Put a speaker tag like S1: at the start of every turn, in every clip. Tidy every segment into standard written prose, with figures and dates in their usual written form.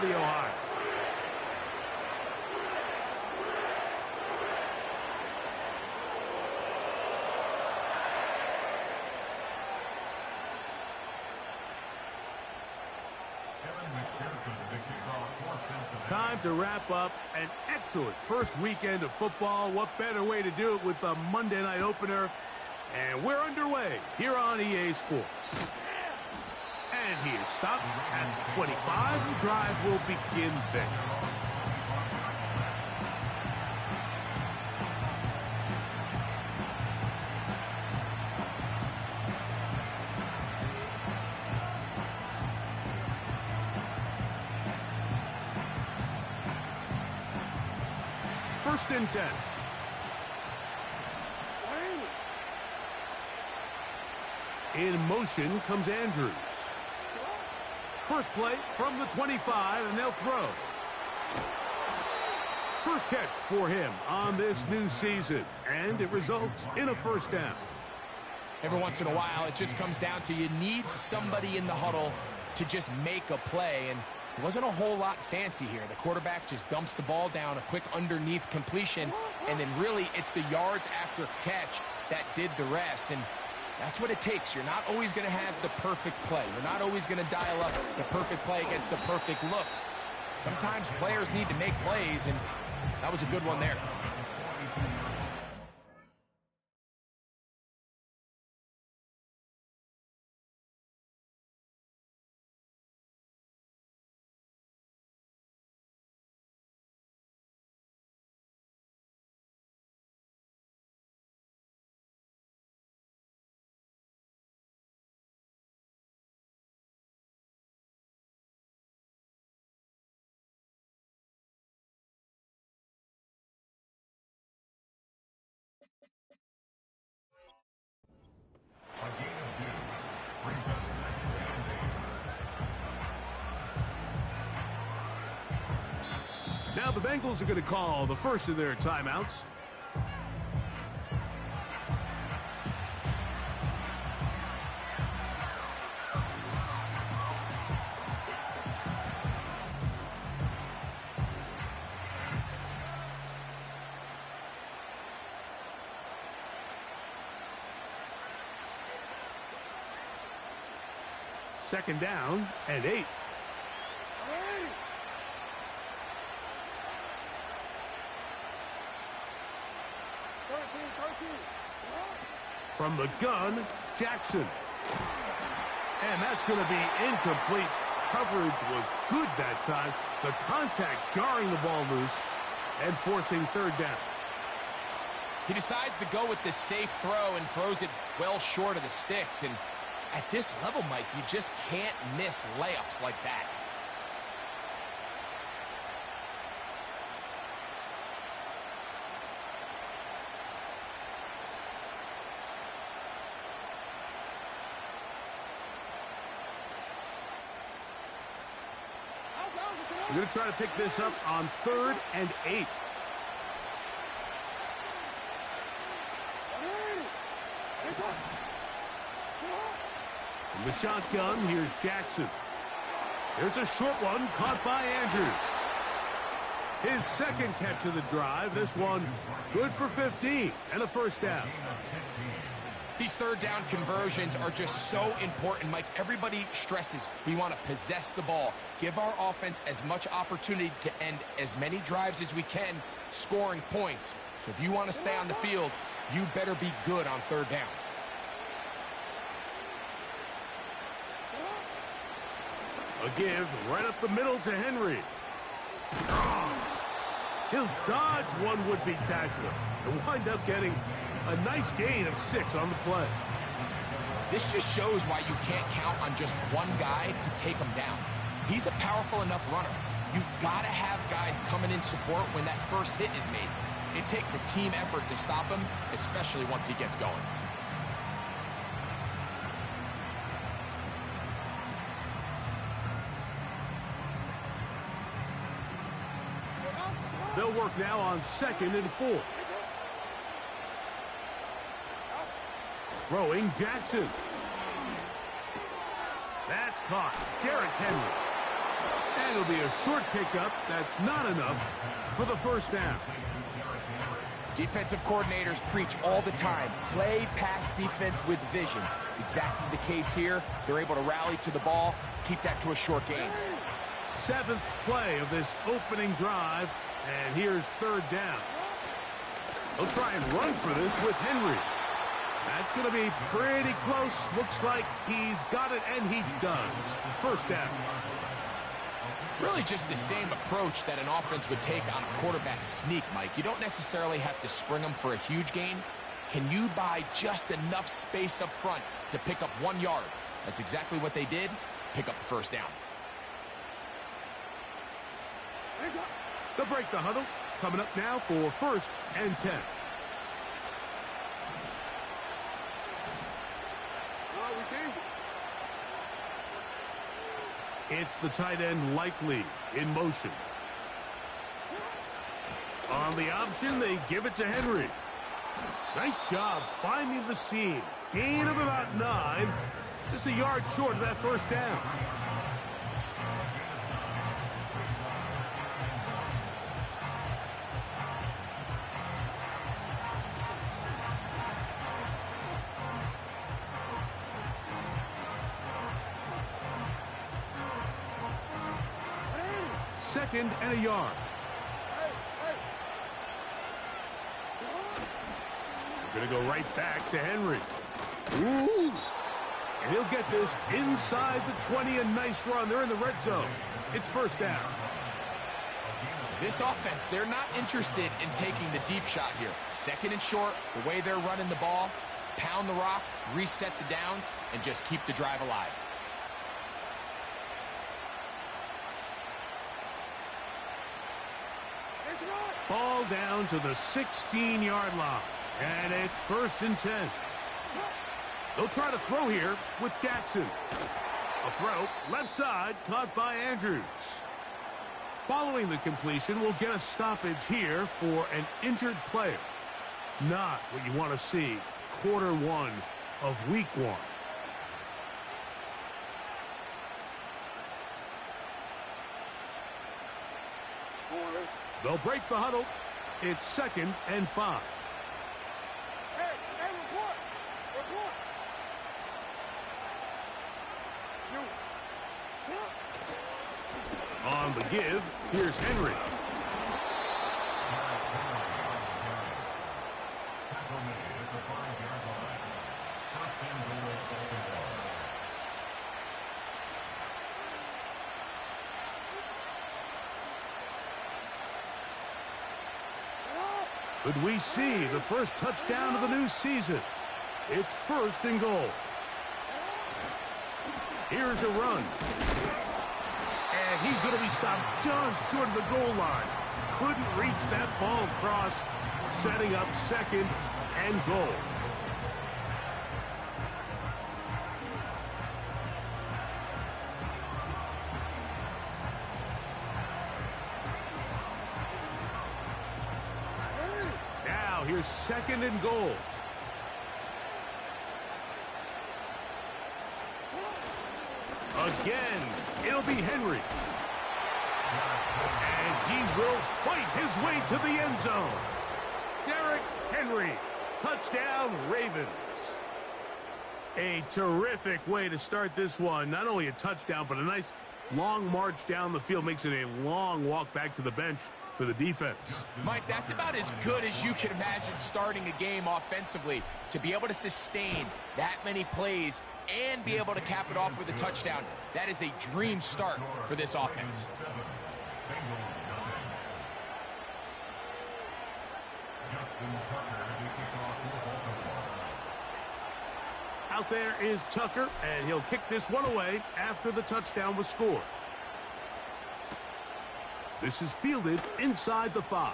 S1: City, Ohio. Time to wrap up an excellent first weekend of football. What better way to do it with the Monday night opener? And we're underway here on EA Sports. And he is stopped at 25. The drive will begin there. First and 10. In motion comes Andrews. First play from the 25, and they'll throw. First catch for him on this new season, and it results in a first down.
S2: Every once in a while, it just comes down to you need somebody in the huddle to just make a play, and it wasn't a whole lot fancy here. The quarterback just dumps the ball down, a quick underneath completion, and then really it's the yards after catch that did the rest. And that's what it takes. You're not always going to have the perfect play. You're not always going to dial up the perfect play against the perfect look. Sometimes players need to make plays, and that was a good one there.
S1: Now the Bengals are going to call the first of their timeouts. Second down and 8. From the gun, Jackson. And that's going to be incomplete. Coverage was good that time. The contact jarring the ball loose and forcing third down.
S2: He decides to go with the safe throw and throws it well short of the sticks. And at this level, Mike, you just can't miss layups like that.
S1: We're going to try to pick this up on 3rd and 8. From the shotgun, here's Jackson. There's a short one caught by Andrews. His second catch of the drive. This one good for 15 and a first down.
S2: These third down conversions are just so important, Mike. Everybody stresses we want to possess the ball, give our offense as much opportunity to end as many drives as we can, scoring points. So if you want to stay on the field, you better be good on third down.
S1: A give right up the middle to Henry. He'll dodge one would-be tackler and wind up getting a nice gain of 6 on the play.
S2: This just shows why you can't count on just one guy to take him down. He's a powerful enough runner. You gotta have guys coming in support when that first hit is made. It takes a team effort to stop him, especially once he gets going.
S1: They'll work now on 2nd and 4. Throwing Jackson. That's caught. Derrick Henry. And it'll be a short pickup. That's not enough for the first down.
S2: Defensive coordinators preach all the time, play pass defense with vision. It's exactly the case here. They're able to rally to the ball, keep that to a short gain.
S1: 7th play of this opening drive, and here's 3rd down. They'll try and run for this with Henry. That's going to be pretty close. Looks like he's got it, and he does. First down.
S2: Really just the same approach that an offense would take on a quarterback sneak, Mike. You don't necessarily have to spring them for a huge gain. Can you buy just enough space up front to pick up 1 yard? That's exactly what they did. Pick up the first down.
S1: They'll break the huddle. Coming up now for 1st and 10. It's the tight end Likely in motion. On the option, they give it to Henry. Nice job finding the seam. Gain of about 9. Just a yard short of that first down. Second and a yard. We're going to go right back to Henry. Ooh. And he'll get this inside the 20. A nice run. They're in the red zone. It's first down.
S2: This offense, they're not interested in taking the deep shot here. 2nd and short, the way they're running the ball, pound the rock, reset the downs, and just keep the drive alive.
S1: Ball down to the 16-yard line. And it's 1st and 10. They'll try to throw here with Jackson. A throw, left side, caught by Andrews. Following the completion, we'll get a stoppage here for an injured player. Not what you want to see quarter 1 of week 1. They'll break the huddle. It's 2nd and 5. On the give, here's Henry. Could we see the first touchdown of the new season? It's 1st and goal. Here's a run. And he's going to be stopped just short of the goal line. Couldn't reach that ball across, setting up 2nd and goal. Now here's 2nd and goal. Again, it'll be Henry. And he will fight his way to the end zone. Derrick Henry, touchdown Ravens. A terrific way to start this one. Not only a touchdown, but a nice long march down the field. Makes it a long walk back to the bench for the defense.
S2: Mike, that's about as good as you can imagine starting a game offensively. To be able to sustain that many plays and be able to cap it off with a touchdown, that is a dream start for this offense.
S1: Out there is Tucker, and he'll kick this one away after the touchdown was scored. This is fielded inside the 5.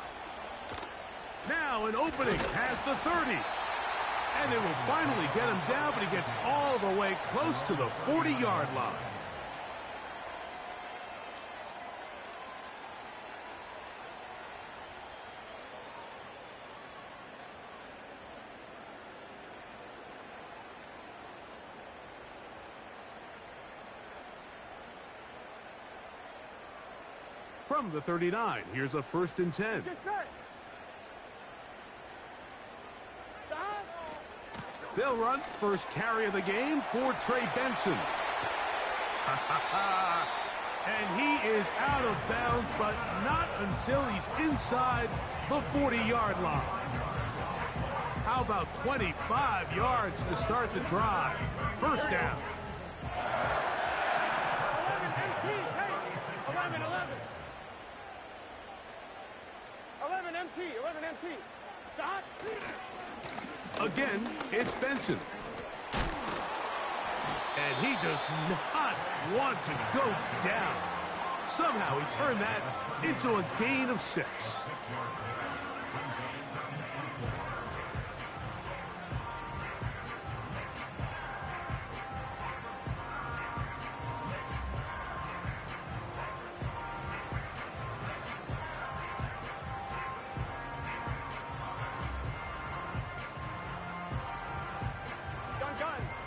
S1: Now an opening past the 30. And they will finally get him down, but he gets all the way close to the 40-yard line. From the 39, here's a 1st and 10. They'll run first carry of the game for Trey Benson. And he is out of bounds, but not until he's inside the 40-yard line. How about 25 yards to start the drive? First down.
S3: 11 MT. Dot.
S1: Again, it's Benson. And he does not want to go down. Somehow he turned that into a gain of 6.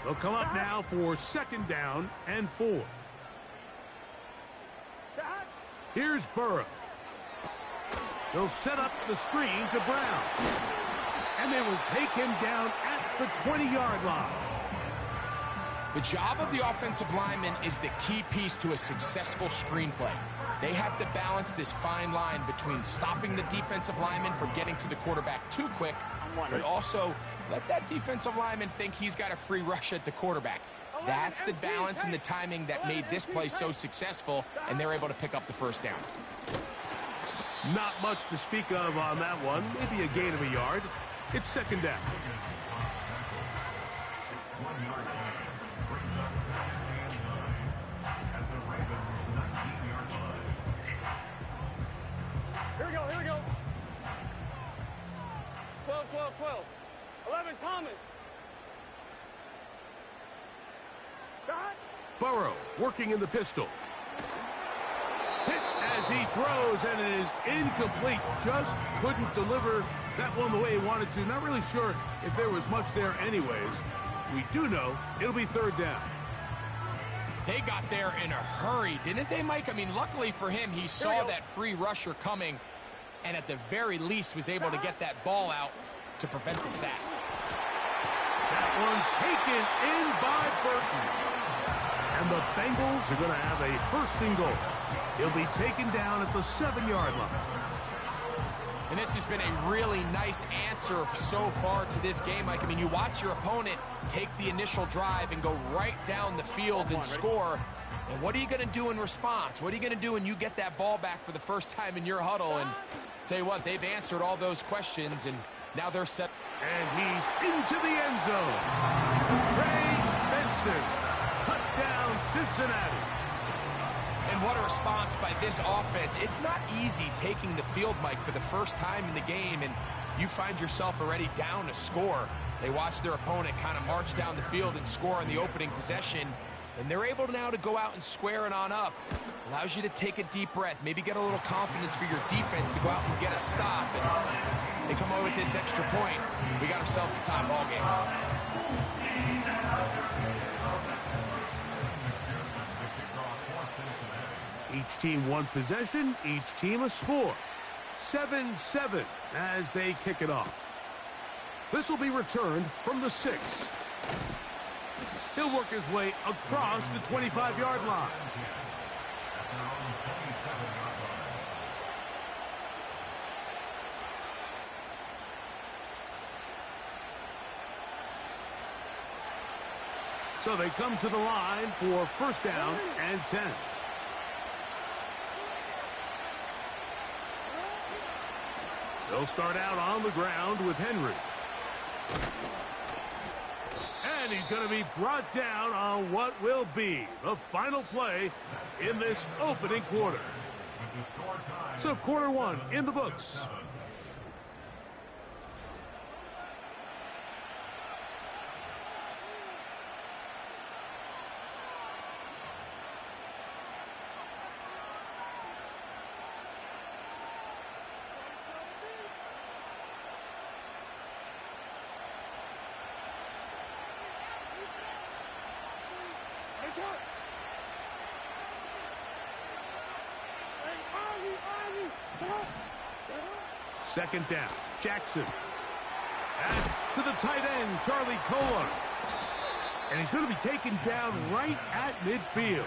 S1: They'll come up now for 2nd down and 4. Here's Burrow. They'll set up the screen to Brown. And they will take him down at the 20-yard line.
S2: The job of the offensive lineman is the key piece to a successful screenplay. They have to balance this fine line between stopping the defensive lineman from getting to the quarterback too quick, but also let that defensive lineman think he's got a free rush at the quarterback. That's the balance and the timing that made this play so successful, and they're able to pick up the 1st down.
S1: Not much to speak of on that one. Maybe a gain of a yard. It's 2nd down.
S3: Here we go. 12. 11 Thomas. Dot.
S1: Burrow working in the pistol. Hit as he throws, and it is incomplete. Just couldn't deliver that one the way he wanted to. Not really sure if there was much there anyways. We do know it'll be 3rd down.
S2: They got there in a hurry, didn't they, Mike? I mean, luckily for him, he saw that free rusher coming, and at the very least was able to get that ball out to prevent the sack.
S1: That one taken in by Burton. And the Bengals are going to have a 1st and goal. He'll be taken down at the 7-yard line.
S2: And this has been a really nice answer so far to this game, Mike. I mean, you watch your opponent take the initial drive and go right down the field and score. And what are you going to do in response? What are you going to do when you get that ball back for the first time in your huddle? And tell you what, they've answered all those questions, and now they're set.
S1: And he's into the end zone. Trey Benson, touchdown Cincinnati.
S2: And what a response by this offense. It's not easy taking the field, Mike, for the first time in the game, and you find yourself already down a score. They watch their opponent kind of march down the field and score on the opening possession, and they're able now to go out and square it on up. Allows you to take a deep breath, maybe get a little confidence for your defense to go out and get a stop. And they come away with this extra point. We got ourselves a tie ball game.
S1: Each team one possession, each team a score. 7-7 as they kick it off. This will be returned from the 6. He'll work his way across the 25-yard line. So they come to the line for 1st down and 10. They'll start out on the ground with Henry. And he's going to be brought down on what will be the final play in this opening quarter. So quarter 1 in the books. Second down. Jackson. That's to the tight end, Charlie Kolar. And he's going to be taken down right at midfield.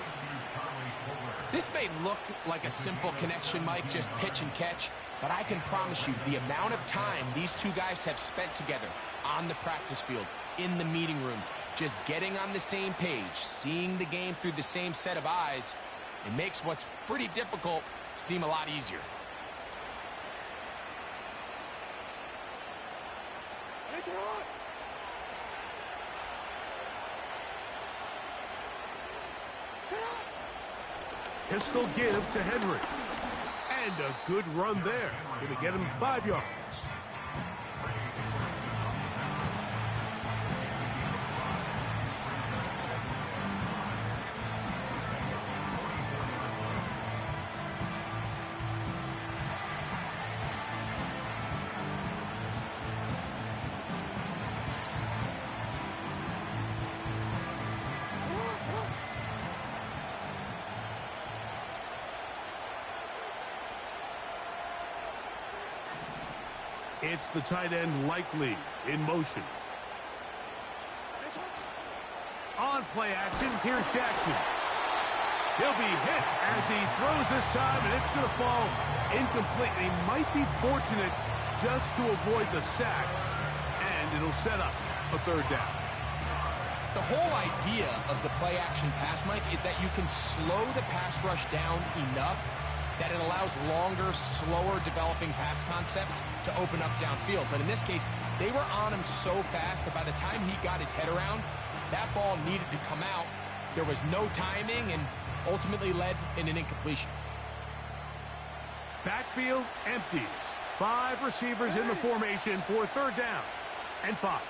S2: This may look like a simple connection, Mike, just pitch and catch, but I can promise you the amount of time these two guys have spent together on the practice field, in the meeting rooms, just getting on the same page, seeing the game through the same set of eyes, it makes what's pretty difficult seem a lot easier.
S1: Pistol give to Henry. And a good run there. Going to get him 5 yards. It's the tight end Likely in motion. On play action, here's Jackson. He'll be hit as he throws this time, and it's going to fall incomplete. He might be fortunate just to avoid the sack, and it'll set up a third down.
S2: The whole idea of the play action pass, Mike, is that you can slow the pass rush down enough that it allows longer, slower developing pass concepts to open up downfield. But in this case, they were on him so fast that by the time he got his head around, that ball needed to come out. There was no timing and ultimately led in an incompletion.
S1: Backfield empties. 5 receivers in the formation for third down and 5.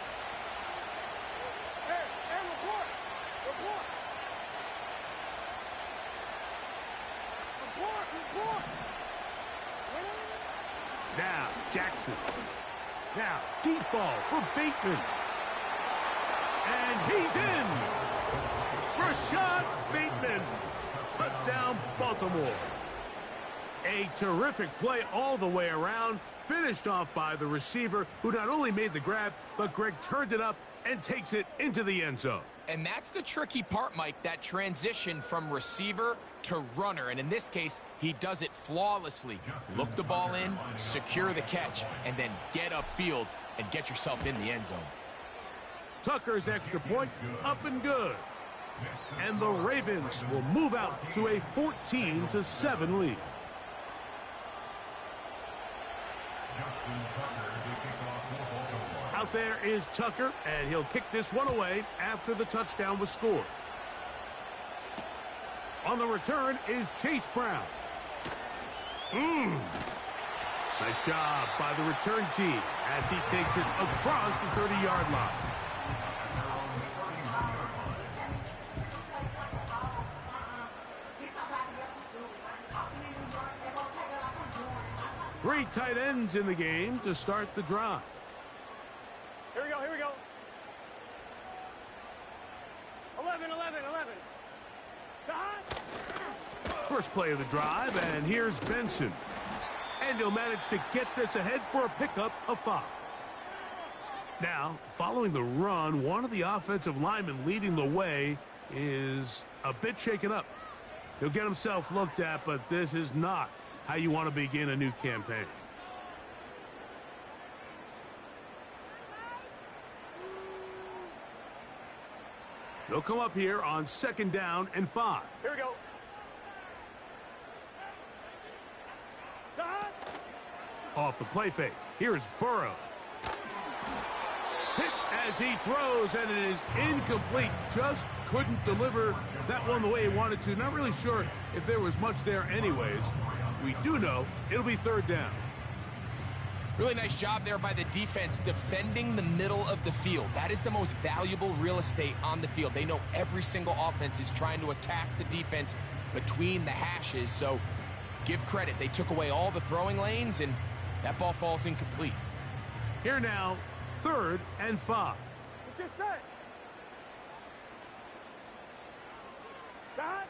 S1: Now, Jackson. Now, deep ball for Bateman. And he's in. Rashad Bateman. Touchdown, Baltimore. A terrific play all the way around. Finished off by the receiver, who not only made the grab, but Greg turned it up and takes it into the end zone.
S2: And that's the tricky part, Mike, that transition from receiver to runner. And in this case, he does it flawlessly. Look the ball in, secure the catch, and then get upfield and get yourself in the end zone.
S1: Tucker's extra point up and good. And the Ravens will move out to a 14-7 lead. Out there is Tucker, and he'll kick this one away after the touchdown was scored. On the return is Chase Brown. Nice job by the return team as he takes it across the 30-yard line. Three tight ends in the game to start the drive.
S3: Here we go, here we go. 11.
S1: First play of the drive, and here's Benson. And he'll manage to get this ahead for a pickup of 5. Now, following the run, one of the offensive linemen leading the way is a bit shaken up. He'll get himself looked at, but this is not how you want to begin a new campaign. They'll come up here on 2nd down and 5.
S3: Here we go.
S1: Off the play fake. Here's Burrow. Hit as he throws, and it is incomplete. Just couldn't deliver that one the way he wanted to. Not really sure if there was much there anyways. We do know it'll be 3rd down.
S2: Really nice job there by the defense defending the middle of the field. That is the most valuable real estate on the field. They know every single offense is trying to attack the defense between the hashes. So give credit. They took away all the throwing lanes, and that ball falls incomplete.
S1: Here now, 3rd and 5.
S3: Let's get set. Dot.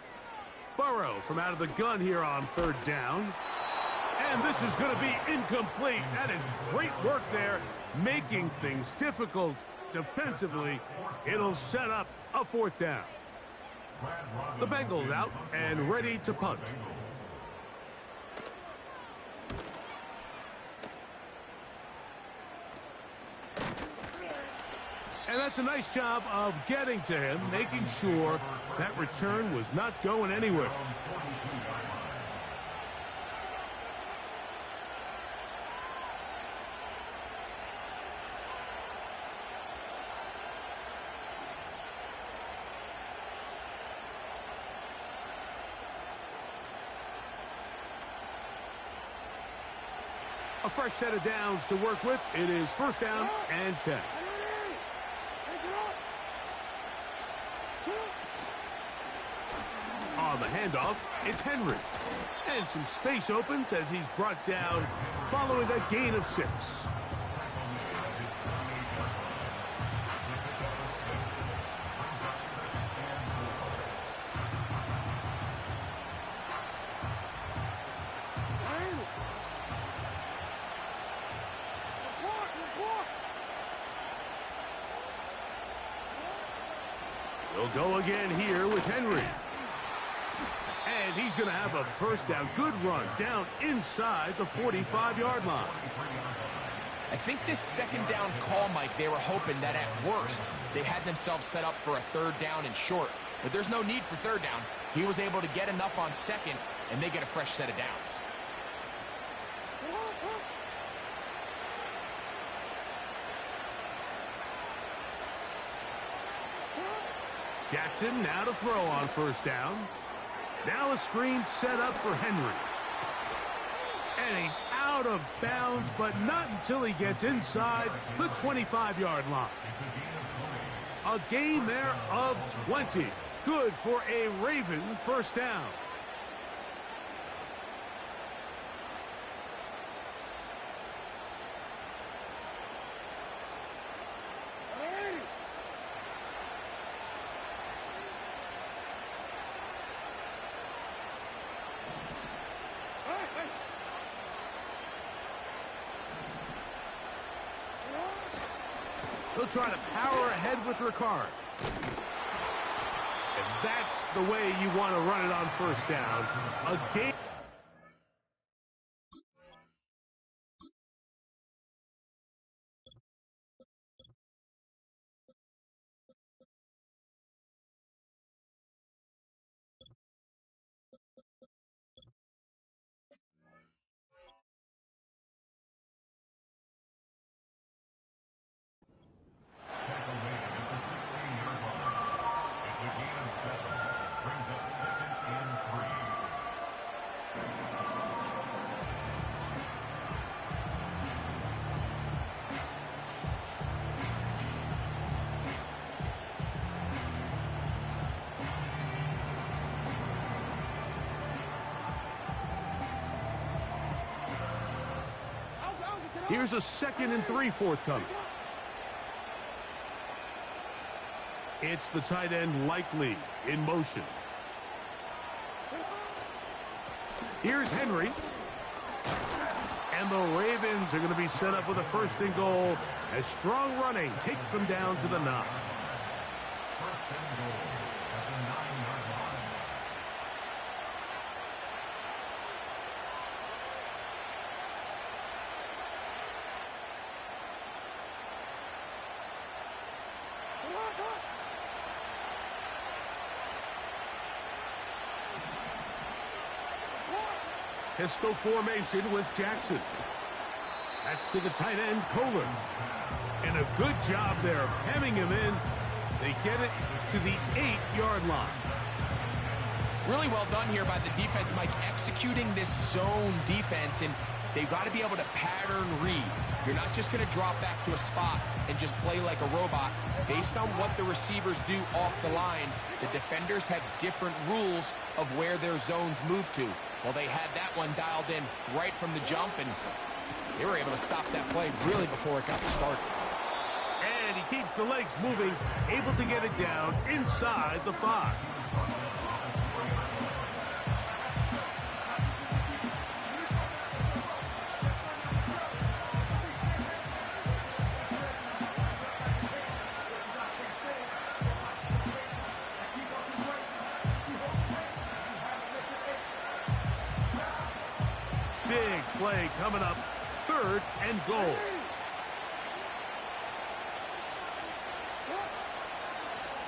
S1: Burrow from out of the gun here on 3rd down. And this This is going to be incomplete. That is great work there, making things difficult defensively. It'll set up a fourth down. The Bengals out and ready to punt. And that's a nice job of getting to him, making sure that return was not going anywhere. A fresh set of downs to work with. It is first down and 10. On the handoff, it's Henry. And some space opens as he's brought down following a gain of 6. He'll go again here with Henry. And he's going to have a first down. Good run down inside the 45-yard line.
S2: I think this second down call, Mike, they were hoping that at worst they had themselves set up for a third down and short. But there's no need for third down. He was able to get enough on second, and they get a fresh set of downs.
S1: Jackson now to throw on first down. Now a screen set up for Henry. And he's out of bounds, but not until he gets inside the 25-yard line. A gain there of 20. Good for a Raven first down. He'll try to power ahead with Ricard. And that's the way you want to run it on first down. A game. Here's a 2nd and 3 forthcoming. It's the tight end Likely in motion. Here's Henry. And the Ravens are going to be set up with a 1st and goal as strong running takes them down to the 9. Pistol formation with Jackson. That's to the tight end, Kohler. And a good job there of hemming him in. They get it to the 8-yard line.
S2: Really well done here by the defense, Mike, executing this zone defense, and they've got to be able to pattern read. You're not just going to drop back to a spot and just play like a robot. Based on what the receivers do off the line, the defenders have different rules of where their zones move to. Well, they had that one dialed in right from the jump, and they were able to stop that play really before it got started.
S1: And he keeps the legs moving, able to get it down inside the 5. big play coming up. 3rd and goal.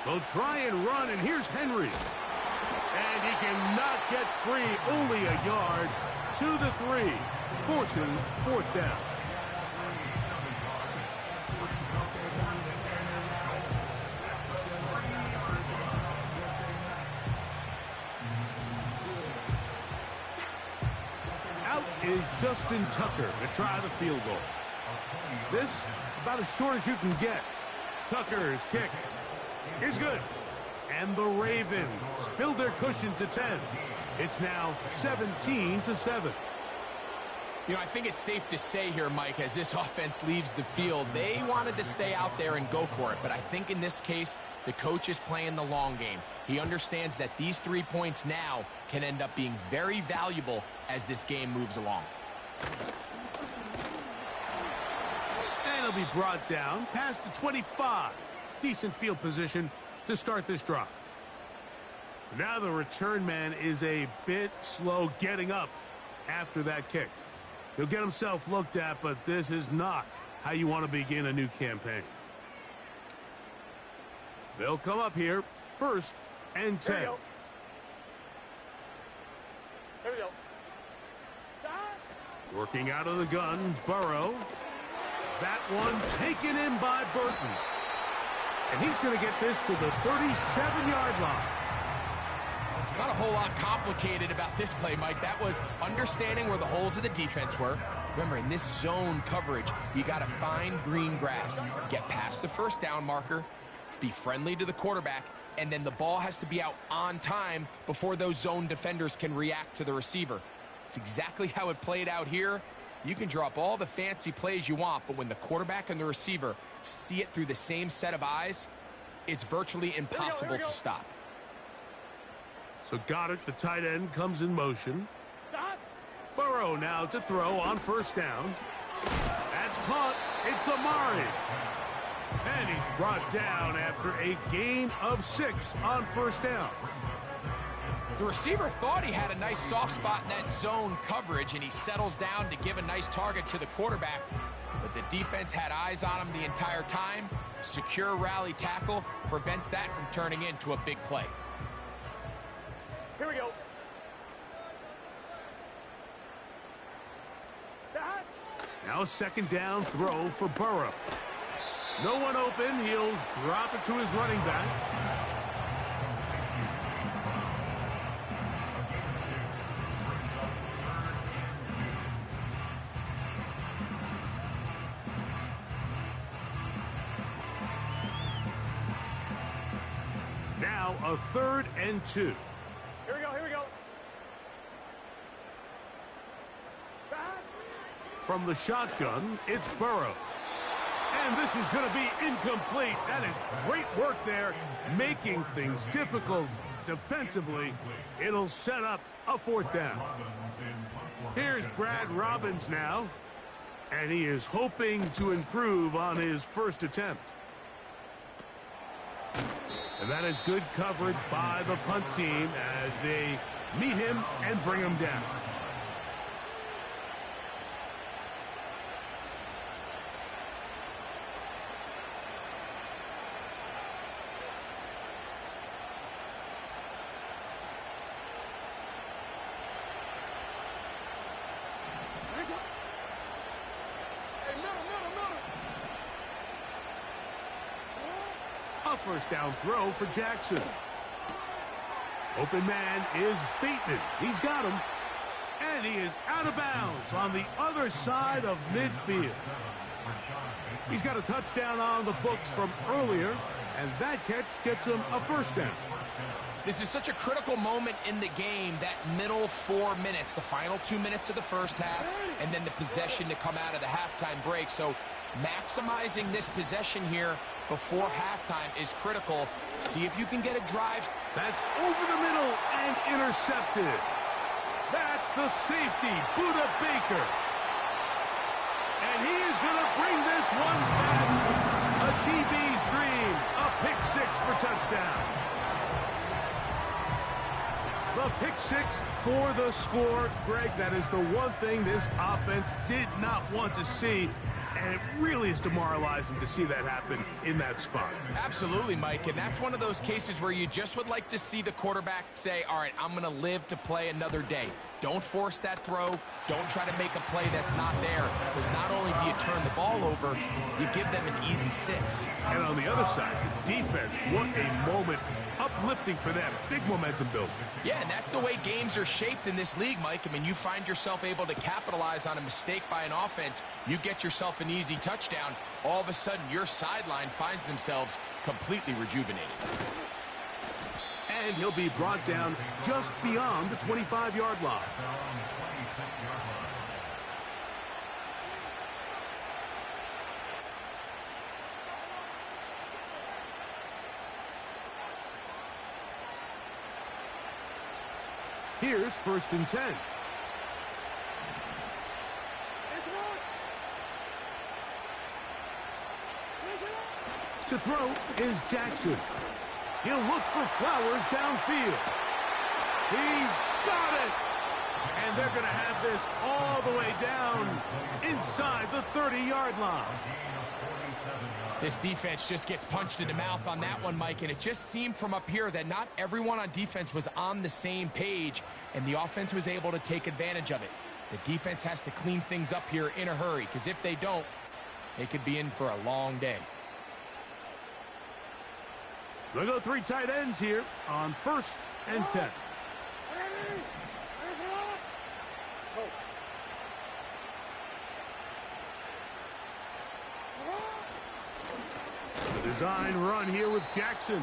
S1: They'll try and run, and here's Henry. And he cannot get free, only a yard to the 3, forcing 4th down. Out is Justin Tucker to try the field goal. This about as short as you can get. Tucker's kick is good. And the Ravens build their cushion to 10. It's now 17-7.
S2: You know, I think it's safe to say here, Mike, as this offense leaves the field, they wanted to stay out there and go for it. But I think in this case, the coach is playing the long game. He understands that these 3 points now can end up being very valuable as this game moves along.
S1: And he'll be brought down past the 25. Decent field position to start this drive. Now the return man is a bit slow getting up after that kick. He'll get himself looked at, but this is not how you want to begin a new campaign. They'll come up here, 1st and 10.
S3: Here we go.
S1: Working out of the gun, Burrow. That one taken in by Burton. And he's going to get this to the 37-yard line.
S2: Not a whole lot complicated about this play, Mike. That was understanding where the holes of the defense were. Remember, in this zone coverage, you got to find green grass, get past the 1st down marker, be friendly to the quarterback, and then the ball has to be out on time before those zone defenders can react to the receiver. It's exactly how it played out here. You can draw up all the fancy plays you want, but when the quarterback and the receiver see it through the same set of eyes, it's virtually impossible to stop.
S1: So Goddard, the tight end, comes in motion. Burrow now to throw on 1st down. That's caught. It's Amari. And he's brought down after a gain of 6 on 1st down.
S2: The receiver thought he had a nice soft spot in that zone coverage, and he settles down to give a nice target to the quarterback. But the defense had eyes on him the entire time. Secure rally tackle prevents that from turning into a big play.
S3: Here we go.
S1: Now a 2nd down throw for Burrow. No one open. He'll drop it to his running back. Now a 3rd and 2.
S3: Here we go, here we go.
S1: From the shotgun, it's Burrow. And this is going to be incomplete. That is great work there, making things difficult defensively. It'll set up a 4th down. Here's Brad Robbins now, and he is hoping to improve on his 1st attempt. And that is good coverage by the punt team as they meet him and bring him down. A 1st down throw for Jackson. Open man is Bateman. He's got him. And he is out of bounds on the other side of midfield. He's got a touchdown on the books from earlier, and that catch gets him a 1st down.
S2: This is such a critical moment in the game, that middle 4 minutes, the final 2 minutes of the 1st half, and then the possession to come out of the halftime break. So maximizing this possession here before halftime is critical. See if you can get a drive.
S1: That's over the middle and intercepted. That's the safety, Budda Baker. And he is going to bring this one back. A DB's dream, a pick 6 for touchdown. The pick six for the score. Greg, that is the one thing this offense did not want to see, and it really is demoralizing to see that happen in that spot.
S2: Absolutely, Mike, and that's one of those cases where you just would like to see the quarterback say, all right, I'm going to live to play another day. Don't force that throw. Don't try to make a play that's not there, because not only do you turn the ball over, you give them an easy 6.
S1: And on the other side, the defense, what a moment. Uplifting for them. Big momentum building.
S2: Yeah, and that's the way games are shaped in this league, Mike. I mean, you find yourself able to capitalize on a mistake by an offense. You get yourself an easy touchdown. All of a sudden, your sideline finds themselves completely rejuvenated.
S1: And he'll be brought down just beyond the 25-yard line. Here's 1st and 10. To throw is Jackson. He'll look for Flowers downfield. He's got it! And they're going to have this all the way down inside the 30-yard line.
S2: This defense just gets punched in the mouth on that one, Mike, and it just seemed from up here that not everyone on defense was on the same page, and the offense was able to take advantage of it. The defense has to clean things up here in a hurry, because if they don't, they could be in for a long day.
S1: They'll go 3 tight ends here on 1st and 10. Design run here with Jackson.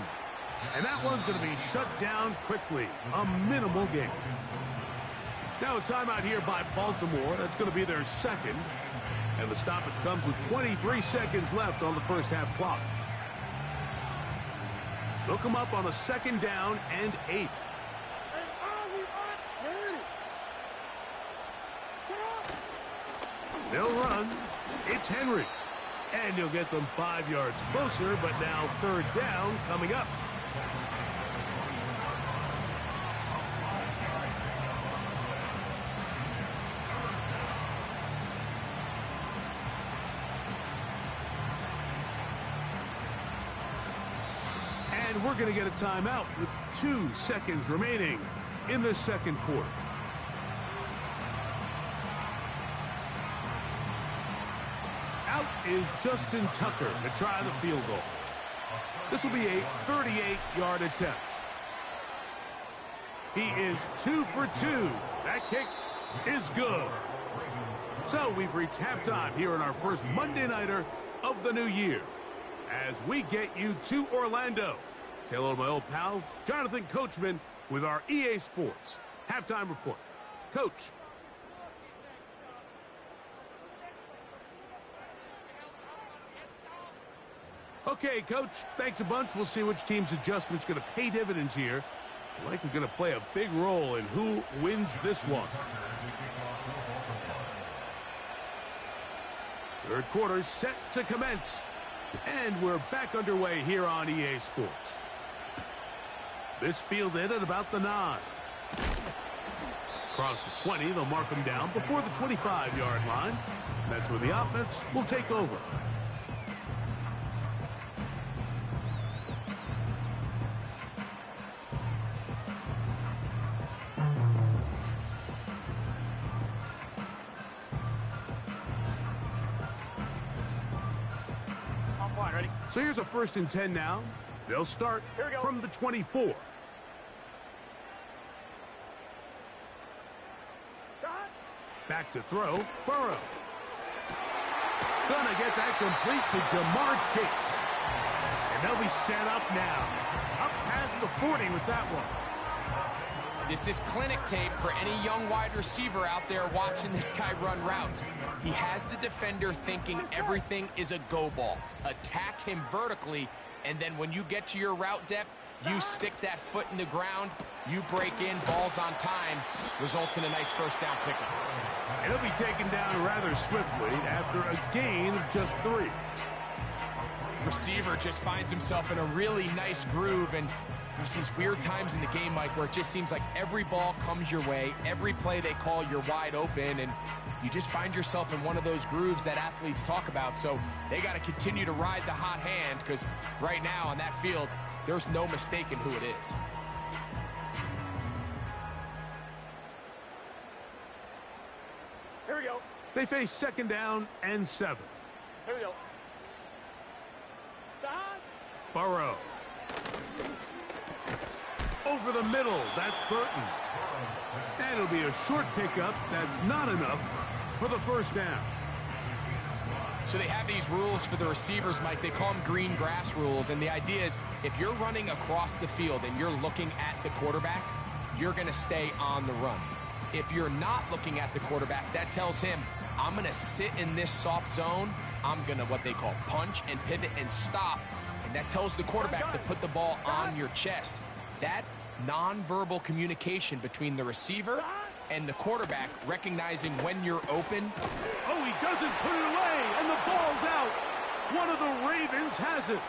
S1: And that one's going to be shut down quickly. A minimal gain. Now a timeout here by Baltimore. That's going to be their second. And the stoppage comes with 23 seconds left on the first half clock. They'll come up on a 2nd down and 8. They'll run. It's Henry. And he'll get them 5 yards closer, but now 3rd down coming up. And we're going to get a timeout with 2 seconds remaining in the 2nd quarter. Out is Justin Tucker to try the field goal. This will be a 38-yard attempt. He is 2 for 2. That kick is good. So we've reached halftime here in our first Monday Nighter of the new year. As we get you to Orlando. Say hello to my old pal, Jonathan Coachman, with our EA Sports halftime report. Coach. Okay, Coach, thanks a bunch. We'll see which team's adjustment's going to pay dividends here. Likely going to play a big role in who wins this one. 3rd quarter set to commence. And we're back underway here on EA Sports. This fielded at about the 9. Across the 20, they'll mark them down before the 25-yard line. That's where the offense will take over. So here's a 1st and 10 now. They'll start from the 24. Back to throw. Burrow. Gonna get that complete to Jamar Chase. And they'll be set up now. Up past the 40 with that one.
S2: This is clinic tape for any young wide receiver out there watching this guy run routes. He has the defender thinking everything is a go ball. Attack him vertically, and then when you get to your route depth, you stick that foot in the ground, you break in, balls on time, results in a nice 1st down pickup.
S1: And he'll be taken down rather swiftly after a gain of just 3.
S2: Receiver just finds himself in a really nice groove, and There's these weird times in the game, Mike, where it just seems like every ball comes your way, every play they call, you're wide open, and you just find yourself in one of those grooves that athletes talk about. So they got to continue to ride the hot hand, because right now on that field, there's no mistaking who it is.
S3: Here we go.
S1: They face 2nd down and 7.
S3: Here we go.
S1: Burrow. Over the middle, that's Burton. And it'll be a short pickup. That's not enough for the 1st down.
S2: So they have these rules for the receivers, Mike. They call them green grass rules. And the idea is if you're running across the field and you're looking at the quarterback, you're going to stay on the run. If you're not looking at the quarterback, that tells him, I'm going to sit in this soft zone. I'm going to what they call punch and pivot and stop. And that tells the quarterback to put the ball on your chest. That nonverbal communication between the receiver and the quarterback, recognizing when you're open.
S1: Oh, he doesn't put it away, and the ball's out. One of the Ravens has it.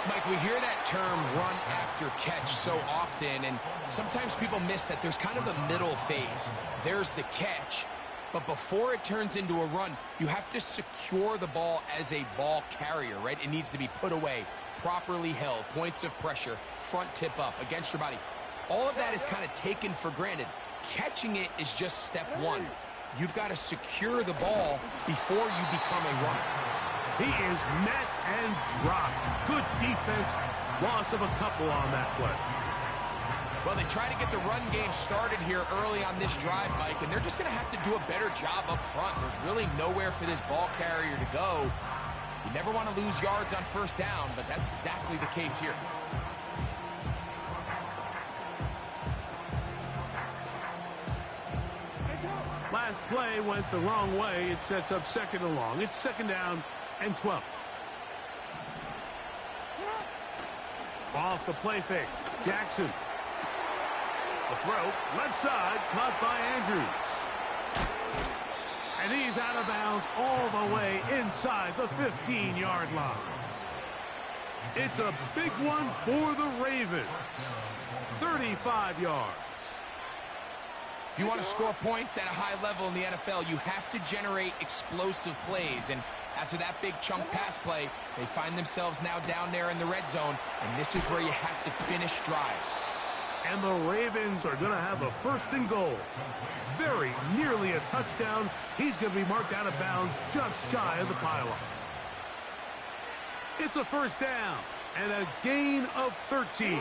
S2: Mike, we hear that term run after catch so often, and sometimes people miss that there's kind of a middle phase. There's the catch, but before it turns into a run, you have to secure the ball as a ball carrier, right? It needs to be put away, properly held, points of pressure, front tip up against your body. All of that is kind of taken for granted. Catching it is just step one. You've got to secure the ball before you become a runner.
S1: He is met and dropped. Good defense. Loss of a couple on that play.
S2: Well, they try to get the run game started here early on this drive, Mike, and they're just going to have to do a better job up front. There's really nowhere for this ball carrier to go. You never want to lose yards on 1st down, but that's exactly the case here.
S1: Last play went the wrong way. It sets up 2nd and long. It's 2nd down and 12. Off the play fake. Jackson. The throw, left side, caught by Andrews. And he's out of bounds all the way inside the 15-yard line. It's a big one for the Ravens. 35 yards.
S2: If you want to score points at a high level in the NFL, you have to generate explosive plays. And after that big chunk pass play, they find themselves now down there in the red zone, and this is where you have to finish drives.
S1: And the Ravens are going to have a 1st and goal. Very nearly a touchdown. He's going to be marked out of bounds just shy of the pylon. It's a 1st down and a gain of 13.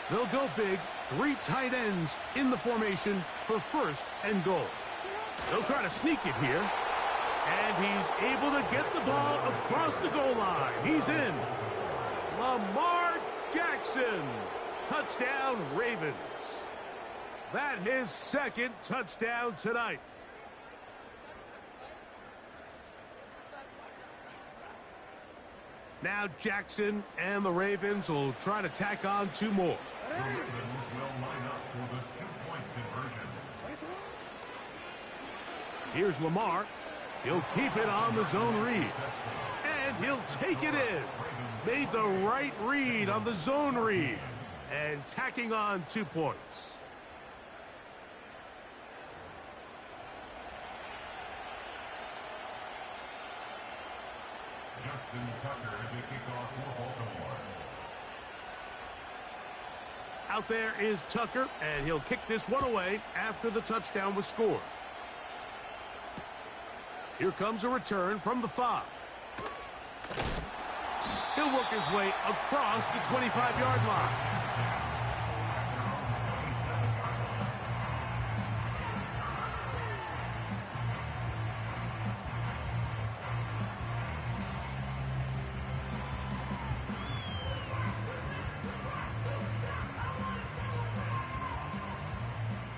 S1: They'll go big. 3 tight ends in the formation for 1st and goal. They'll try to sneak it here. And he's able to get the ball across the goal line. He's in. Lamar Jackson. Touchdown, Ravens. That his 2nd touchdown tonight. Now Jackson and the Ravens will try to tack on 2 more.
S4: The Ravens will line up for the 2-point conversion.
S1: Here's Lamar. He'll keep it on the zone read. And he'll take it in. Made the right read on the zone read. And tacking on 2 points.
S4: Justin Tucker to kick off for Baltimore.
S1: Out there is Tucker, and he'll kick this one away after the touchdown was scored. Here comes a return from the 5. He'll work his way across the 25-yard line.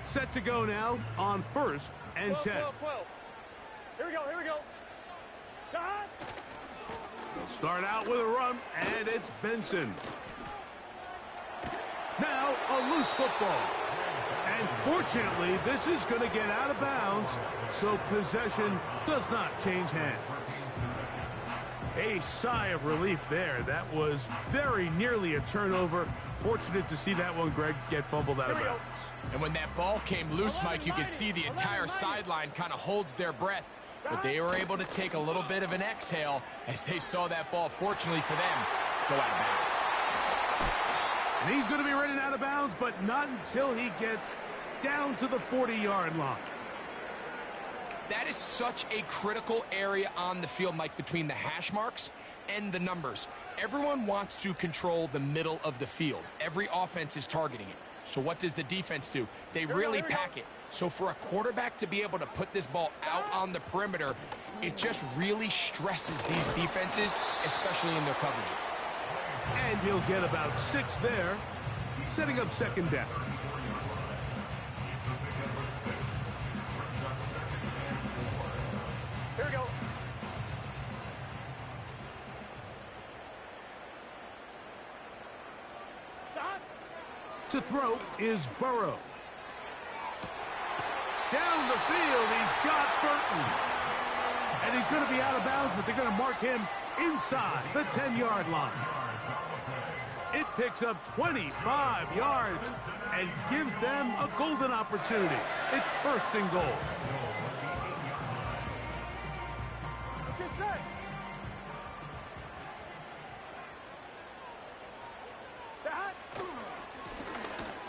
S1: Set to go now on 1st and 10.
S3: 12. Here we go, here we go.
S1: They'll start out with a run, and it's Benson. Now a loose football. And fortunately, this is going to get out of bounds, so possession does not change hands. A sigh of relief there. That was very nearly a turnover. Fortunate to see that one, Greg, get fumbled out of bounds.
S2: And when that ball came loose, Mike, you could see the entire sideline kind of holds their breath. But they were able to take a little bit of an exhale as they saw that ball, fortunately for them, go out of bounds.
S1: And he's going to be running out of bounds, but not until he gets down to the 40-yard line.
S2: That is such a critical area on the field, Mike, between the hash marks and the numbers. Everyone wants to control the middle of the field. Every offense is targeting it. So what does the defense do? They really pack it. So for a quarterback to be able to put this ball out on the perimeter, it just really stresses these defenses, especially in their coverages.
S1: And he'll get about 6 there, setting up second down.
S3: Here we go. Stop.
S1: To throw is Burrow. Down the field, he's got Burton. And he's going to be out of bounds, but they're going to mark him inside the 10-yard line. It picks up 25 yards and gives them a golden opportunity. It's first and goal.
S3: Get set. That.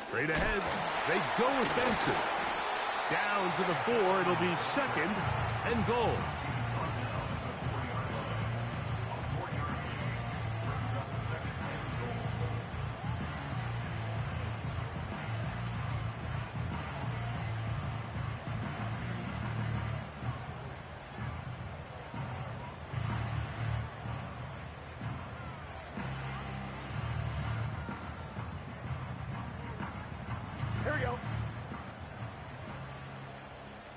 S1: Straight ahead, they go with Benson. Down to the 4, it'll be second and goal.
S3: Here we go.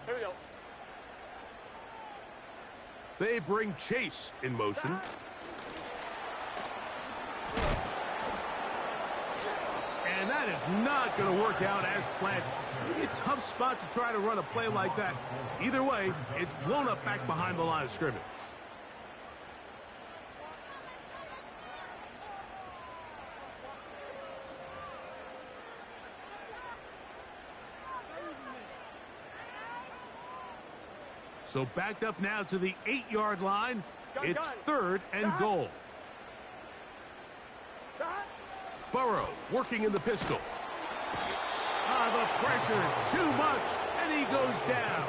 S3: Here we go.
S1: They bring Chase in motion. And that is not going to work out as planned. Maybe a tough spot to try to run a play like that. Either way, it's blown up back behind the line of scrimmage. So backed up now to the 8-yard line. It's third and goal. Burrow working in the pistol. The pressure, too much, and he goes down.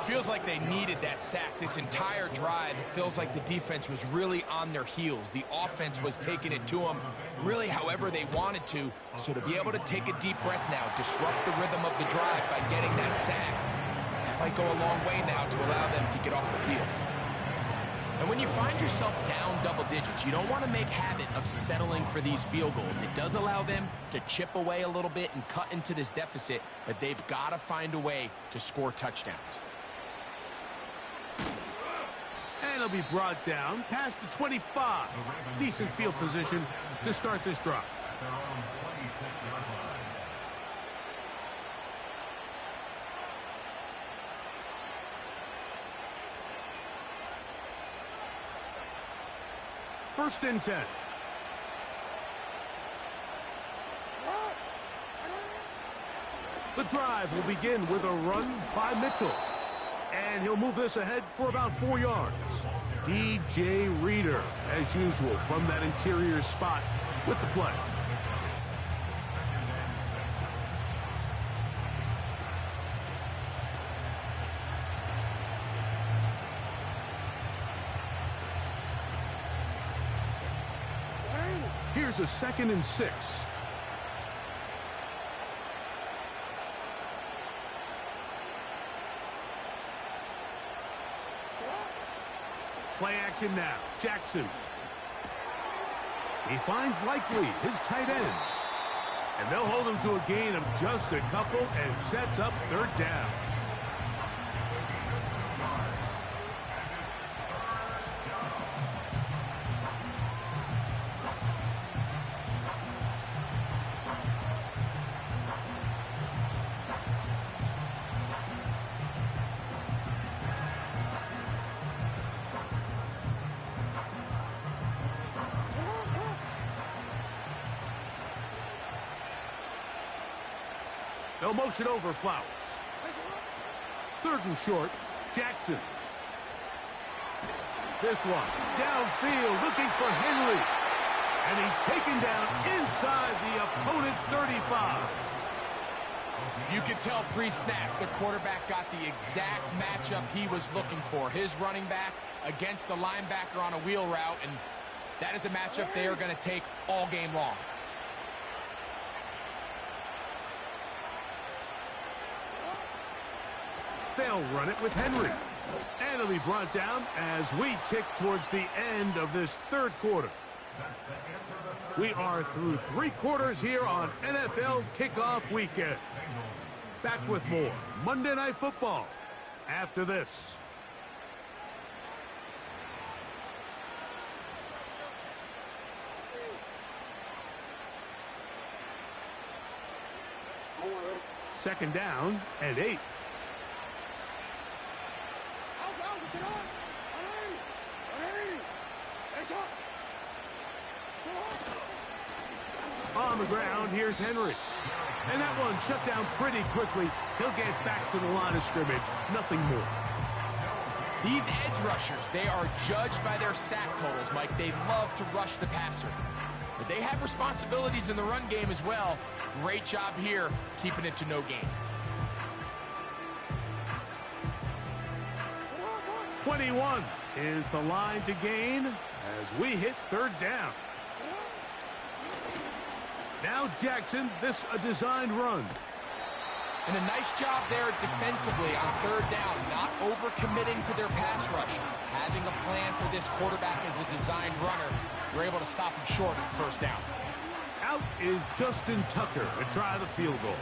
S2: Feels like they needed that sack this entire drive. It feels like the defense was really on their heels. The offense was taking it to them really however they wanted to. So to be able to take a deep breath now, disrupt the rhythm of the drive by getting that sack, that might go a long way now to allow them to get off the field. And when you find yourself down double digits, you don't want to make habit of settling for these field goals. It does allow them to chip away a little bit and cut into this deficit, but they've got to find a way to score touchdowns.
S1: And he'll be brought down past the 25. Decent field position to start this drive. First and 10. The drive will begin with a run by Mitchell. And he'll move this ahead for about 4 yards. DJ Reader, as usual, from that interior spot with the play. Here's a 2nd and 6. Play action now. Jackson. He finds Likely, his tight end. And they'll hold him to a gain of just a couple and sets up third down. They'll motion over Flowers. 3rd and short, Jackson. This one, downfield, looking for Henry. And he's taken down inside the opponent's 35.
S2: You could tell pre-snap the quarterback got the exact matchup he was looking for. His running back against the linebacker on a wheel route, and that is a matchup they are going to take all game long.
S1: They'll run it with Henry. And it'll be brought down as we tick towards the end of this 3rd quarter. We are through 3 quarters here on NFL Kickoff Weekend. Back with more Monday Night Football after this. Second down and 8. On the ground, here's Henry. And that one shut down pretty quickly. He'll get back to the line of scrimmage. Nothing more.
S2: These edge rushers, they are judged by their sack totals, Mike. They love to rush the passer. But they have responsibilities in the run game as well. Great job here, keeping it to no gain.
S1: 21 is the line to gain as we hit 3rd down. Now Jackson, this a designed run.
S2: And a nice job there defensively on 3rd down, not overcommitting to their pass rush. Having a plan for this quarterback as a designed runner, we're able to stop him short of 1st down.
S1: Out is Justin Tucker to try the field goal.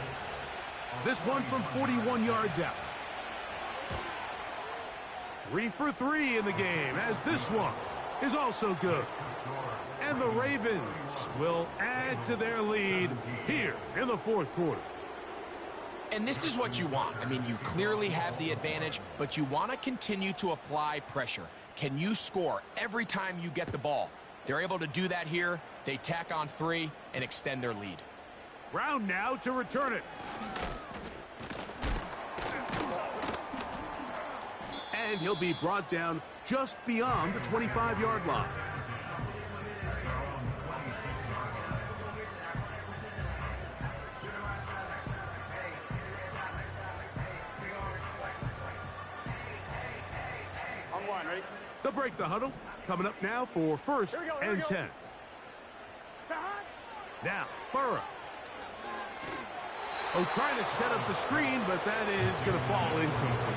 S1: This one from 41 yards out. 3 for 3 in the game, as this one is also good. And the Ravens will add to their lead here in the 4th quarter.
S2: And this is what you want. I mean, you clearly have the advantage, but you want to continue to apply pressure. Can you score every time you get the ball? They're able to do that here. They tack on 3 and extend their lead.
S1: Brown now to return it. And he'll be brought down just beyond the 25-yard line. They'll break the huddle. Coming up now for 1st and 10. Now, Burrow. Oh, trying to set up the screen, but that is going to fall incomplete.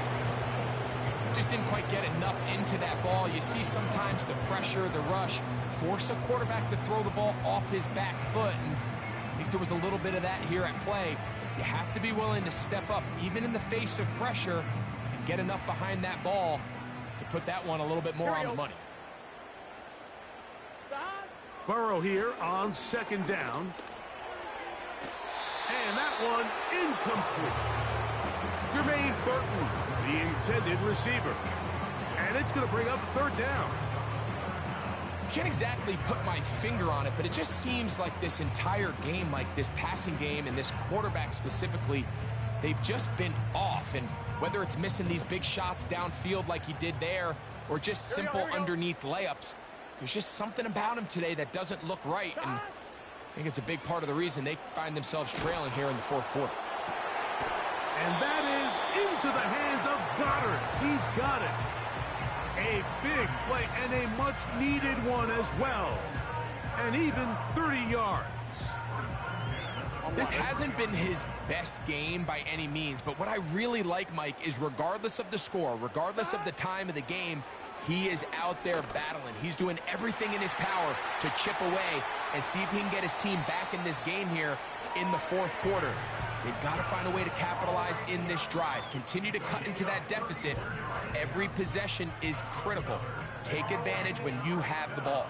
S2: Just didn't quite get enough into that ball. You see sometimes the pressure, the rush, force a quarterback to throw the ball off his back foot. And I think there was a little bit of that here at play. You have to be willing to step up, even in the face of pressure, and get enough behind that ball to put that one a little bit more on the money.
S1: Burrow here on 2nd down. And that one incomplete. Jermaine Burton, the intended receiver. And it's going to bring up 3rd down.
S2: Can't exactly put my finger on it, but it just seems like this entire game, like this passing game and this quarterback specifically, they've just been off. And whether it's missing these big shots downfield like he did there, or just simple underneath layups, there's just something about him today that doesn't look right. And I think it's a big part of the reason they find themselves trailing here in the 4th quarter.
S1: And that is into the hands of Goddard. He's got it. A big play and a much-needed one as well. And even 30 yards.
S2: This hasn't been his best game by any means, but what I really like, Mike, is regardless of the score, regardless of the time of the game, he is out there battling. He's doing everything in his power to chip away and see if he can get his team back in this game here in the 4th quarter. They've got to find a way to capitalize in this drive. Continue to cut into that deficit. Every possession is critical. Take advantage when you have the ball.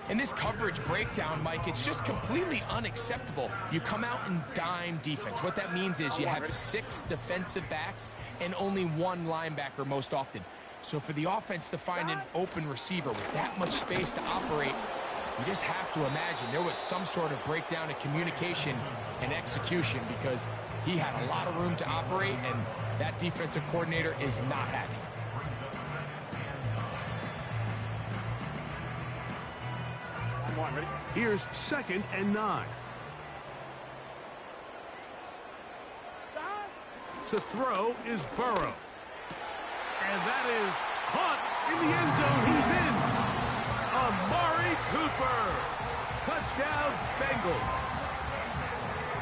S2: In this coverage breakdown, Mike, it's just completely unacceptable. You come out in dime defense. What that means is you have 6 defensive backs and only 1 linebacker most often. So for the offense to find an open receiver with that much space to operate, you just have to imagine there was some sort of breakdown in communication and execution, because He had a lot of room to operate, and that defensive coordinator is not happy.
S3: One, ready?
S1: Here's 2nd and 9. To throw is Burrow. And that is caught in the end zone. He's in. Amari Cooper. Touchdown, Bengals.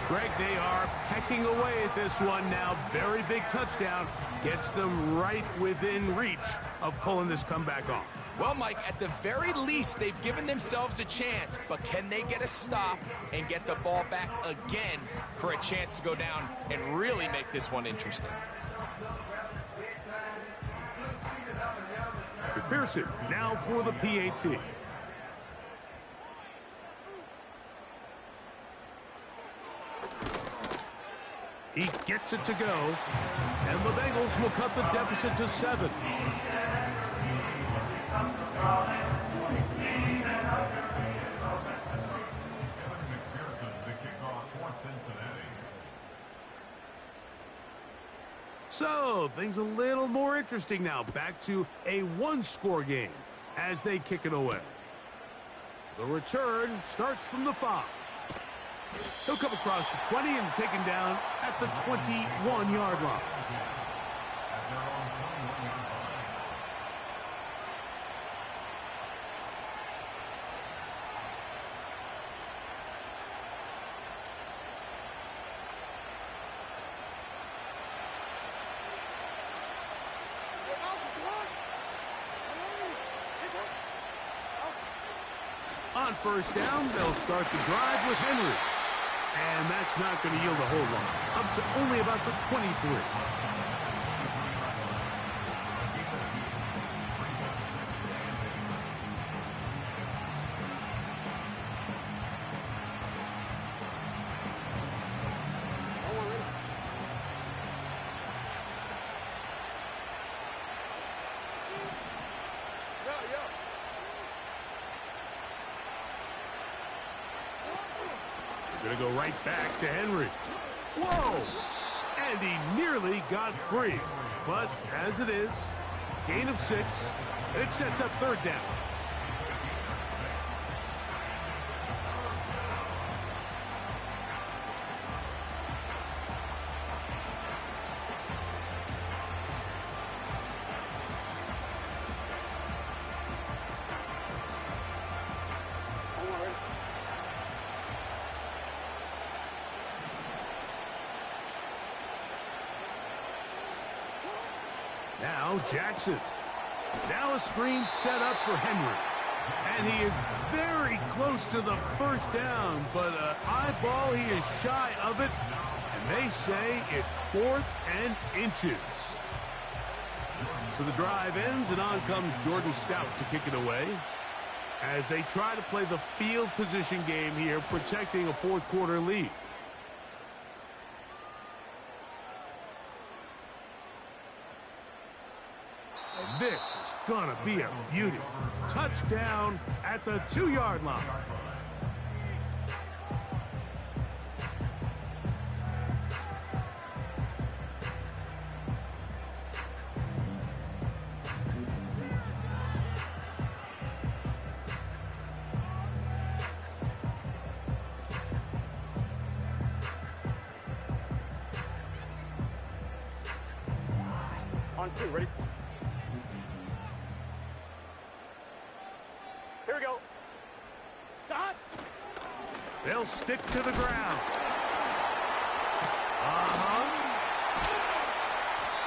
S1: Greg, they are pecking away at this one now. Very big touchdown. Gets them right within reach of pulling this comeback off.
S2: Well, Mike, at the very least, they've given themselves a chance, but can they get a stop and get the ball back again for a chance to go down and really make this one interesting?
S1: McPherson now for the PAT. He gets it to go, and the Bengals will cut the deficit to 7. So, things a little more interesting now. Back to a one-score game as they kick it away. The return starts from the 5. He'll come across the 20 and taken down at the 21-yard line. On first down, they'll start the drive with Henry. And that's not going to yield a whole lot. Up to only about the 23. Going to go right back to Henry. Whoa! And he nearly got free. But as it is, gain of 6, and it sets up 3rd down. Now Jackson. Now a screen set up for Henry. And he is very close to the first down, but eyeball, he is shy of it. And they say it's 4th and inches. So the drive ends, and on comes Jordan Stout to kick it away as they try to play the field position game here, protecting a 4th quarter lead. This is going to be a beauty. Touchdown at the 2-yard line.
S3: On 2, ready? Here we go. Stop.
S1: They'll stick to the ground.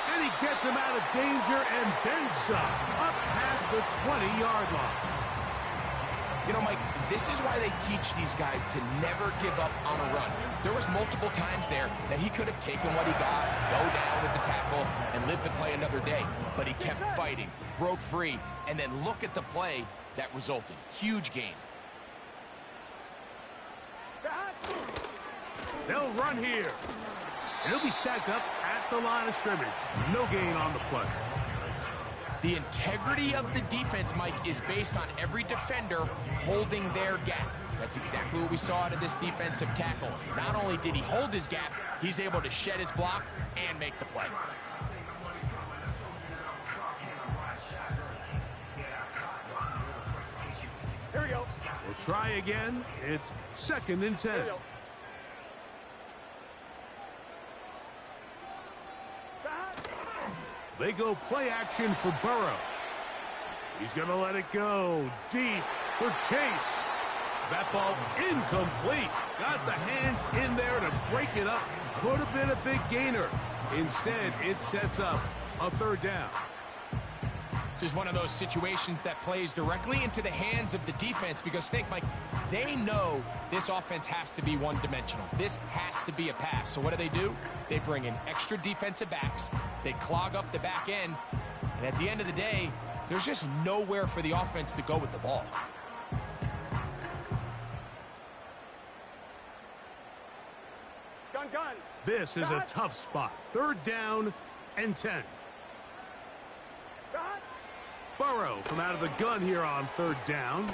S1: And he gets him out of danger and then some. Up past the 20-yard line.
S2: You know, Mike, this is why they teach these guys to never give up on a run. There was multiple times there that he could have taken what he got, go down with the tackle, and live to play another day. But he kept fighting, broke free, and then look at the play that resulted. Huge game.
S1: They'll run here. And he'll be stacked up at the line of scrimmage. No gain on the play.
S2: The integrity of the defense, Mike, is based on every defender holding their gap. That's exactly what we saw out of this defensive tackle. Not only did he hold his gap, he's able to shed his block and make the play.
S3: Here we go.
S1: We'll try again. It's 2nd and 10.
S3: Here we go.
S1: They go play action for Burrow. He's going to let it go deep for Chase. That ball incomplete. Got the hands in there to break it up. Could have been a big gainer. Instead, it sets up a 3rd down.
S2: This is one of those situations that plays directly into the hands of the defense because think, Mike, they know this offense has to be one-dimensional. This has to be a pass. So what do? They bring in extra defensive backs. They clog up the back end. And at the end of the day, there's just nowhere for the offense to go with the ball.
S3: Gun.
S1: This is a tough spot. 3rd down and 10. Burrow from out of the gun here on 3rd down.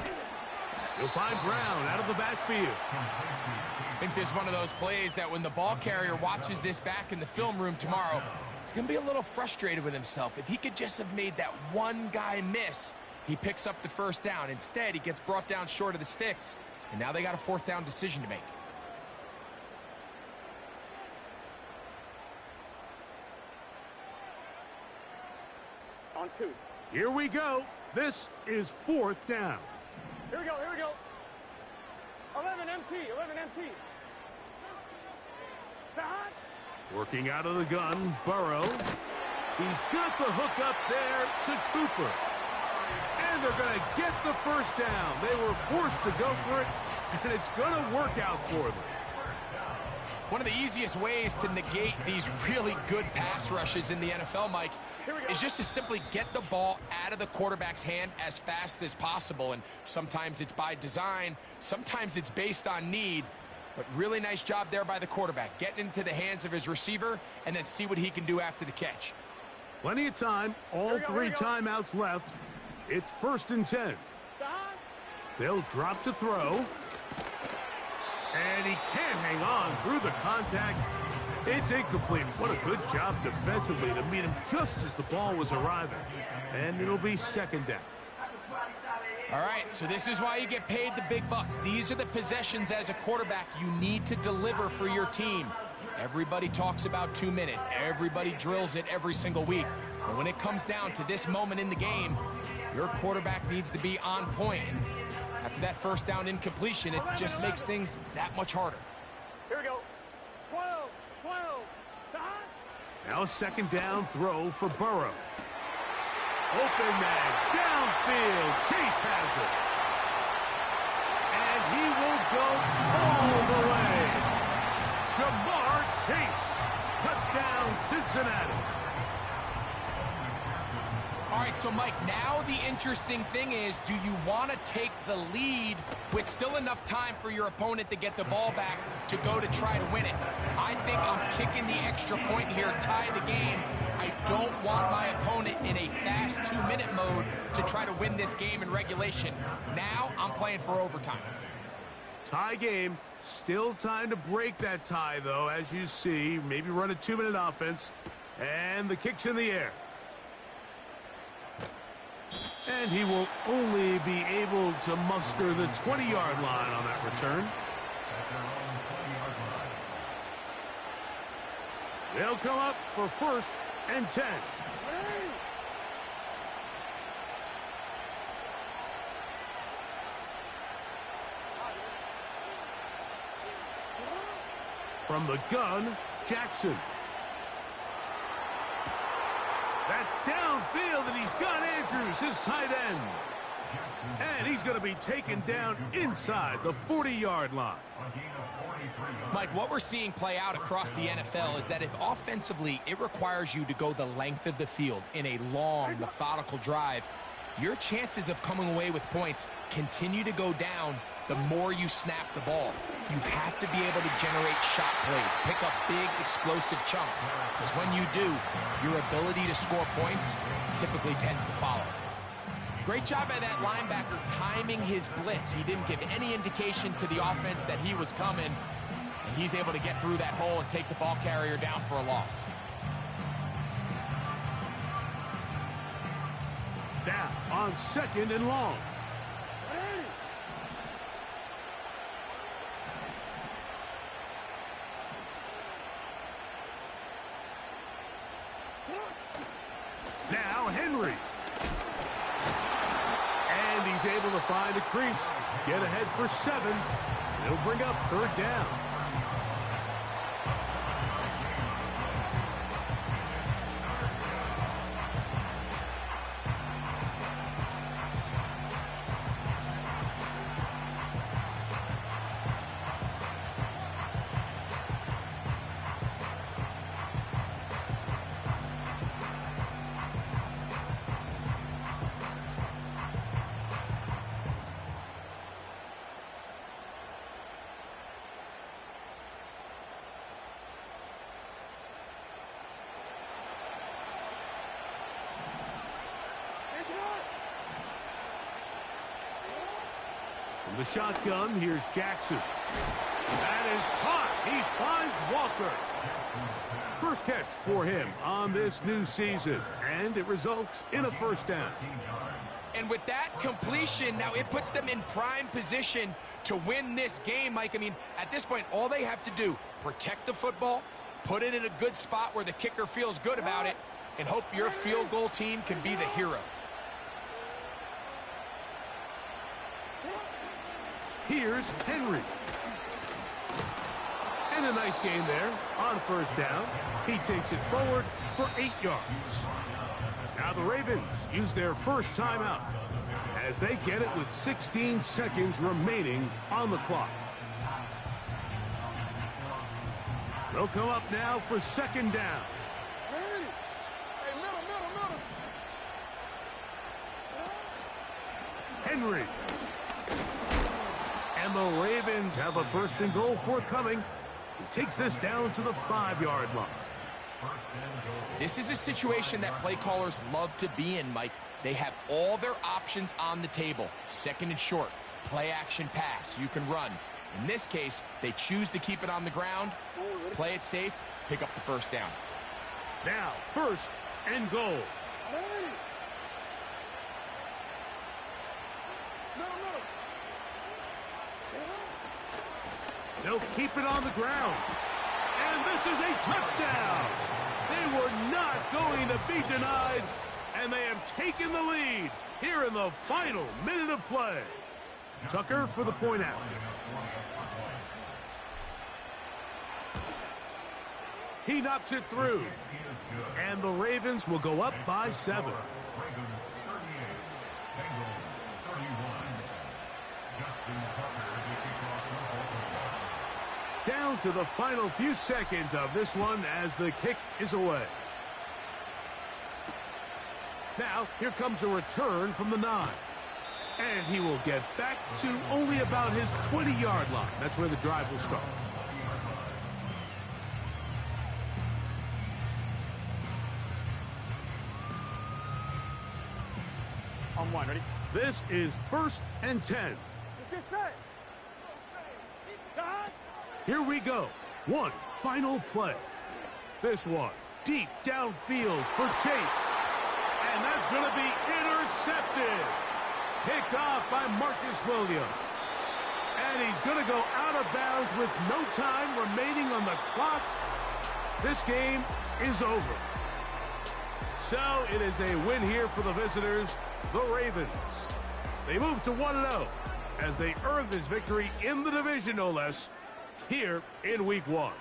S1: You'll find Brown out of the backfield.
S2: I think this is one of those plays that when the ball carrier watches this back in the film room tomorrow, he's going to be a little frustrated with himself. If he could just have made that one guy miss, he picks up the 1st down. Instead, he gets brought down short of the sticks, and now they got a 4th down decision to make.
S3: On 2.
S1: Here we go. This is 4th down.
S3: Here we go. 11 MT.
S1: Working out of the gun, Burrow. He's got the hook up there to Cooper. And they're going to get the 1st down. They were forced to go for it, and it's going to work out for them.
S2: One of the easiest ways to negate these really good pass rushes in the NFL, Mike, is just to simply get the ball out of the quarterback's hand as fast as possible. And sometimes it's by design, sometimes it's based on need. But really nice job there by the quarterback, getting into the hands of his receiver and then see what he can do after the catch.
S1: Plenty of time, all 3 timeouts left. It's 1st and 10. They'll drop to throw. And he can't hang on through the contact. It's incomplete. What a good job defensively to meet him just as the ball was arriving. And it'll be 2nd down.
S2: All right, so this is why you get paid the big bucks. These are the possessions as a quarterback you need to deliver for your team. Everybody talks about 2-minute. Everybody drills it every single week. But when it comes down to this moment in the game, your quarterback needs to be on point. And after that 1st down incompletion, it just makes things that much harder.
S3: Here we go. 12.
S1: Now a 2nd down throw for Burrow. Open man, downfield. Chase has it. And he will go all the way. Jamar Chase. Touchdown, Cincinnati.
S2: All right, so Mike, now the interesting thing is, do you want to take the lead with still enough time for your opponent to get the ball back to go to try to win it? I think I'm kicking the extra point here, tie the game. I don't want my opponent in a fast 2-minute mode to try to win this game in regulation. Now I'm playing for overtime.
S1: Tie game. Still time to break that tie, though, as you see. Maybe run a 2-minute offense. And the kick's in the air. And he will only be able to muster the 20-yard line on that return. They'll come up for 1st and 10. From the gun, Jackson. That's downfield, and he's got Andrews, his tight end. And he's going to be taken down inside the 40-yard line.
S2: Mike, what we're seeing play out across the NFL is that if offensively it requires you to go the length of the field in a long, methodical drive, your chances of coming away with points continue to go down the more you snap the ball. You have to be able to generate shot plays, pick up big, explosive chunks, because when you do, your ability to score points typically tends to follow. Great job by that linebacker timing his blitz. He didn't give any indication to the offense that he was coming, and he's able to get through that hole and take the ball carrier down for a loss.
S1: Now on 2nd and long. Now Henry. And he's able to find a crease. Get ahead for 7. It'll bring up 3rd down. From the shotgun, here's Jackson. That is caught. He finds Walker. First catch for him on this new season, and it results in a 1st down.
S2: And with that completion, now it puts them in prime position to win this game, Mike. I mean, at this point, all they have to do, protect the football, put it in a good spot where the kicker feels good about it, and hope your field goal team can be the hero.
S1: Here's Henry. And a nice gain there on 1st down. He takes it forward for 8 yards. Now the Ravens use their first timeout as they get it with 16 seconds remaining on the clock. They'll come up now for 2nd down. Henry. And the Ravens have a 1st and goal forthcoming. He takes this down to the 5-yard line.
S2: This is a situation that play callers love to be in, Mike. They have all their options on the table. 2nd and short, play action pass, you can run. In this case, they choose to keep it on the ground, play it safe, pick up the 1st down.
S1: Now, 1st and goal. They'll keep it on the ground. And this is a touchdown. They were not going to be denied, and they have taken the lead here in the final minute of play. Tucker for the point after. He knocks it through, and the Ravens will go up by 7. Down to the final few seconds of this one as the kick is away. Now, here comes a return from the 9. And he will get back to only about his 20-yard line. That's where the drive will start.
S3: On 1, ready?
S1: This is 1st and 10.
S3: Let's get set. Cut.
S1: Here we go. One final play. This one deep downfield for Chase. And that's going to be intercepted. Picked off by Marcus Williams. And he's going to go out of bounds with no time remaining on the clock. This game is over. So it is a win here for the visitors, the Ravens. They move to 1-0 as they earn this victory in the division, no less, here in Week 1.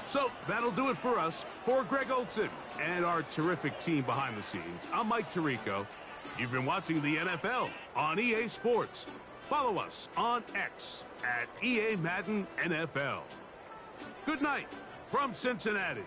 S1: So that'll do it for us. For Greg Olson and our terrific team behind the scenes, I'm Mike Tirico. You've been watching the NFL on EA Sports. Follow us on X at EA Madden NFL. Good night from Cincinnati.